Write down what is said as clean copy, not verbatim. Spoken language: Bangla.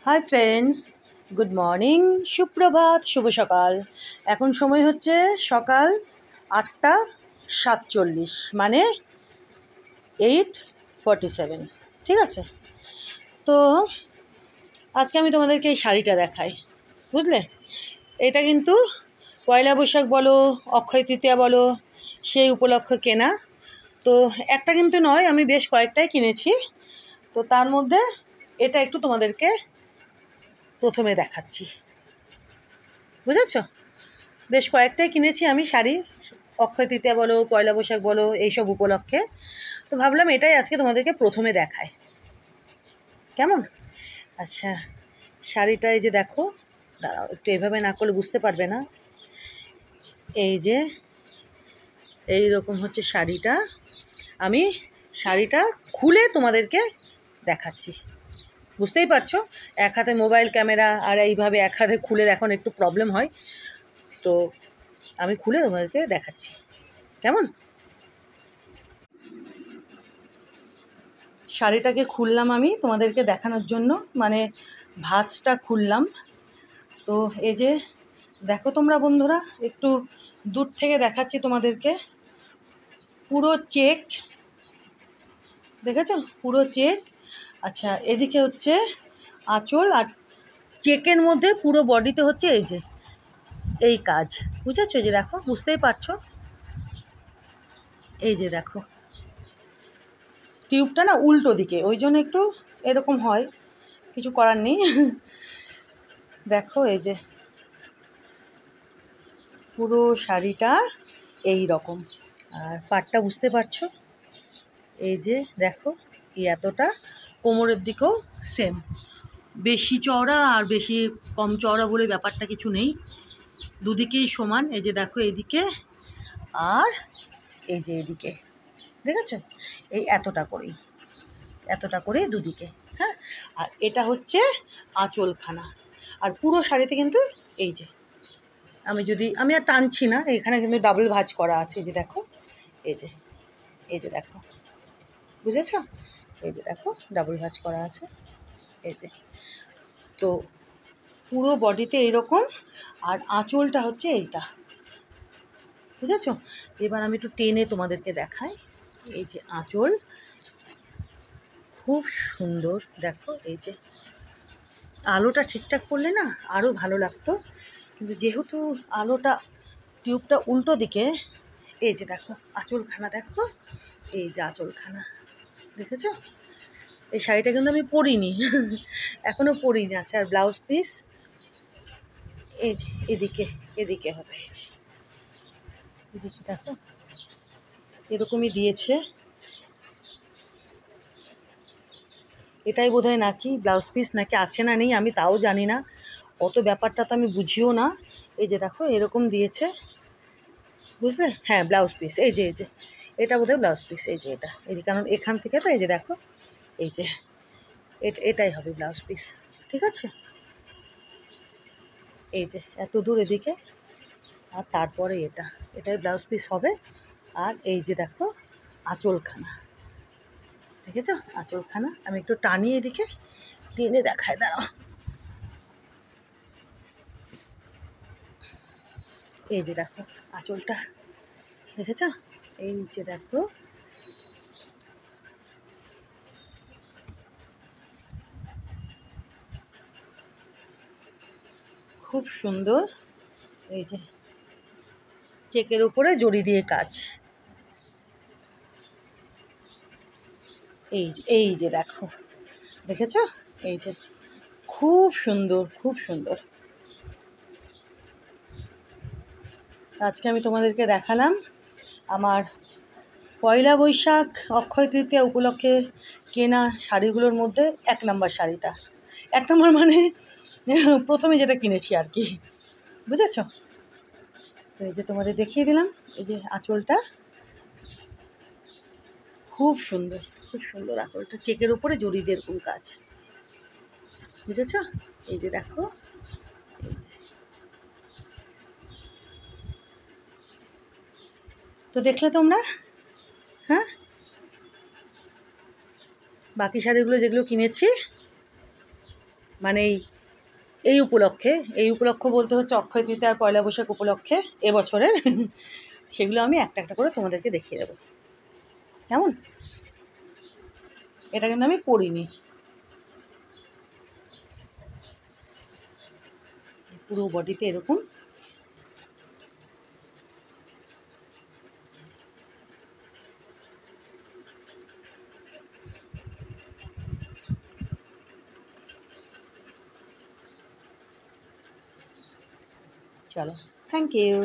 হাই ফ্রেন্ডস, গুড মর্নিং, সুপ্রভাত, শুভ সকাল। এখন সময় হচ্ছে সকাল 8:47, মানে 8:47। ঠিক আছে, তো আজকে আমি তোমাদেরকে এই শাড়িটা দেখাই, বুঝলে? এটা কিন্তু পয়লা বৈশাখ বলো, অক্ষয় তৃতীয়া বলো, সেই উপলক্ষে কেনা। তো একটা কিন্তু নয়, আমি বেশ কয়েকটাই কিনেছি। তো তার মধ্যে এটা একটু তোমাদেরকে প্রথমে দেখাচ্ছি, বুঝেছ? বেশ কয়েকটাই কিনেছি আমি শাড়ি, অক্ষয় তৃতীয়া বলো, পয়লা বৈশাখ বলো, এইসব উপলক্ষে। তো ভাবলাম এটাই আজকে তোমাদেরকে প্রথমে দেখায়, কেমন? আচ্ছা, শাড়িটা এই যে দেখো, দাঁড়াও একটু এভাবে না করলে বুঝতে পারবে না। এই যে এই রকম হচ্ছে শাড়িটা। আমি শাড়িটা খুলে তোমাদেরকে দেখাচ্ছি, বুঝতেই পারছো। এক হাতে মোবাইল ক্যামেরা আর এইভাবে এক হাতে খুলে এখন একটু প্রবলেম হয়, তো আমি খুলে তোমাদেরকে দেখাচ্ছি, কেমন? শাড়িটাকে খুললাম আমি তোমাদেরকে দেখানোর জন্য, মানে ভাঁজটা খুললাম। তো এই যে দেখো তোমরা বন্ধুরা, একটু দূর থেকে দেখাচ্ছি তোমাদেরকে। পুরো চেক, দেখেছো? পুরো চেক। আচ্ছা, এদিকে হচ্ছে আঁচল, আর চেকের মধ্যে পুরো বডিতে হচ্ছে এই যে এই কাজ, বুঝেছো? যে দেখো, বুঝতেই পারছো, এই যে দেখো টিউবটা না উল্টো দিকে, ওই জন্য একটু এরকম হয়, কিছু করার নেই। দেখো এই যে পুরো শাড়িটা এই রকম, আর পাটটা বুঝতে পারছো, এই যে দেখো এই এতটা, কোমরের দিকেও সেম, বেশি চওড়া আর বেশি কম চওড়া বলে ব্যাপারটা কিছু নেই, দুদিকেই সমান। এই যে দেখো এইদিকে আর এই যে এদিকে, দেখেছো? এই এতটা করেই দুদিকে। হ্যাঁ, আর এটা হচ্ছে আঁচলখানা। আর পুরো শাড়িতে কিন্তু এই যে, আমি আর টানছি না, এখানে কিন্তু ডাবল ভাঁজ করা আছে, এই যে দেখো, এই যে দেখো, বুঝেছো? এই যে দেখো ডাবল ভাঁজ করা আছে, এই যে। তো পুরো বডিতে এইরকম, আর আঁচলটা হচ্ছে এইটা, বুঝেছো? এবার আমি একটু টেনে তোমাদেরকে দেখাই। এই যে আঁচল, খুব সুন্দর, দেখো এই যে। আলোটা ঠিকঠাক করলে না আরও ভালো লাগতো, কিন্তু যেহেতু আলোটা টিউবটা উল্টো দিকে, এই যে দেখো আঁচলখানা, দেখো এই যে আঁচলখানা, দেখেছো? এই শাড়িটা কিন্তু আমি পরিনি, এখনও পরিনি। আচ্ছা, আর ব্লাউজ পিস এই যে এদিকে হবে, এই যে এদিকে দেখো এরকমই দিয়েছে। এটাই বোধহয় নাকি ব্লাউজ পিস, নাকি আছে না নেই আমি তাও জানি না, অত ব্যাপারটা তো আমি বুঝিও না। এই যে দেখো এরকম দিয়েছে, বুঝলে? হ্যাঁ, ব্লাউজ পিস, এই যে এটা বোধহয় ব্লাউজ পিস, এই যে এটা, এই যে, কারণ এখান থেকে তো এই যে দেখো, এই যে এটাই হবে ব্লাউজ পিস, ঠিক আছে? এই যে এত দূর এদিকে, আর তারপরে এটাই ব্লাউজ পিস হবে। আর এই যে দেখো আঁচলখানা, দেখেছো? আঁচলখানা আমি একটু টানিয়ে এদিকে টেনে দেখায়, দাঁড়াও। এই যে দেখো আঁচলটা, দেখেছো? এই যে দেখো, খুব সুন্দর। এই যে চেকের উপরে জড়ি দিয়ে কাজ, এই যে দেখো, দেখেছো? এই যে খুব সুন্দর, খুব সুন্দর। আজকে আমি তোমাদেরকে দেখালাম আমার পয়লা বৈশাখ অক্ষয় তৃতীয়া উপলক্ষে কেনা শাড়িগুলোর মধ্যে 1 নম্বর শাড়িটা। 1 নম্বর মানে প্রথমে যেটা কিনেছি আর কি, বুঝেছ? তো এই যে তোমাদের দেখিয়ে দিলাম, এই যে আঁচলটা খুব সুন্দর, খুব সুন্দর আঁচলটা, চেকের উপরে জড়ি দিয়ে এরকম কাজ, বুঝেছ? এই যে দেখো, এই যে। তো দেখলে তোমরা? হ্যাঁ, বাকি শাড়িগুলো যেগুলো কিনেছি, মানে এই উপলক্ষ বলতে হচ্ছে অক্ষয় তৃতীয়া আর পয়লা বৈশাখ উপলক্ষে এবছরের সেগুলো আমি একটা একটা করে তোমাদেরকে দেখিয়ে দেবো। কেমন? এটা কিন্তু আমি পরিনি, পুরো বডিতে এরকম। চলো, থ্যাংক ইউ।